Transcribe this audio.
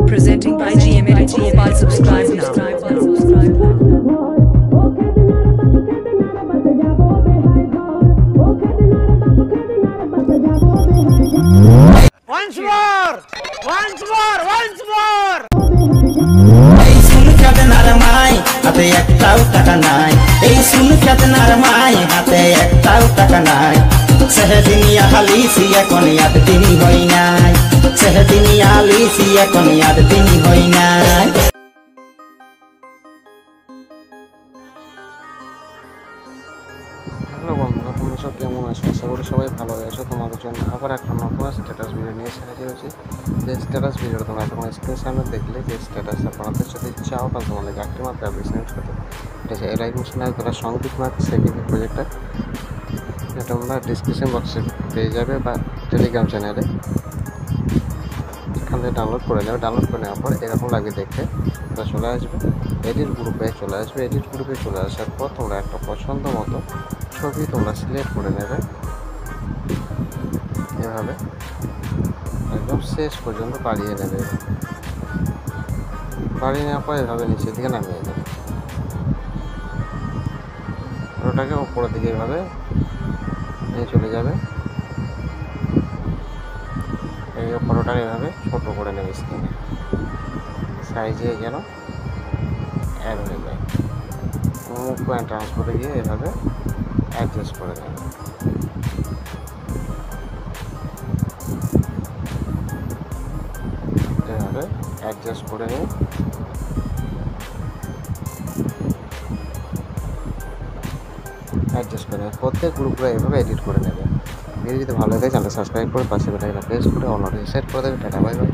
Presenting by GM Edit Gopal. Subscribe now. Once more! Once more! Once more! এই শুন খেতে নারমাই হাতে একটাও টাকা নাই এই শুন খেতে নারমাই হাতে একটাও টাকা নাই সেহদিনিয়া হালিসিয়া কোনিয়াত তিনি হই নাই সেহদিনিয়া হালিসিয়া কোনিয়াত তিনি হই নাই হ্যালো বন্ধুরা, তোমরা সব কেমন আছো? আশা করি সবাই ভালো আছো। তোমাদের জন্য আবার একটা নতুন স্ট্যাটাস ভিডিও নিয়ে এসে হাজির হয়েছি। যে স্ট্যাটাস ভিডিওটা তোমরা তোমার স্ক্রিনের সামনে দেখলে, যে স্ট্যাটাস আপনাদের যদি চাও তাহলে তোমাদের একটি মাত্র অ্যাপ্লিকেশন করতে এটা হচ্ছে এলাইক মিশনের দ্বারা সংগীত মার্ক সেকেন্ড প্রজেক্টটা। এটা তোমরা ডিসক্রিপশন বক্সে পেয়ে যাবে বা টেলিগ্রাম চ্যানেলে, এখান থেকে ডাউনলোড করে নেবে। ডাউনলোড করে নেওয়ার পর এরকম লাগবে দেখতে, তোমরা চলে আসবে এডিট গ্রুপে। চলে আসবে এডিট গ্রুপে চলে আসার পর তোমরা একটা পছন্দ মতো ছবি তোমরা সিলেক্ট করে নেবে এভাবে, একদম শেষ পর্যন্ত বাড়িয়ে নেবে। বাড়িয়ে নেওয়ার পর এভাবে নিচের দিকে নামিয়ে দেবে। ওটাকে উপরের দিকে এভাবে নিয়ে চলে যাবে। এই ফটোটা এভাবে ছোট করে নেবে স্ক্রিনে, সাইজে যেন অ্যাড হয়ে যায়। মুভ পয়েন্ট ট্রান্সফারে গিয়ে এভাবে অ্যাডজাস্ট করে নেবে। এভাবে অ্যাডজাস্ট করে নিয়ে প্রত্যেক গ্রুপগুলো এভাবে এডিট করে নেবে। ভিডিও যদি ভালো লাগে চ্যানেল সাবস্ক্রাইব করে পাশে বেল আইকনটা প্রেস করে অল নোটিফিকেশন সেট করে দেবে। Tata, bye bye.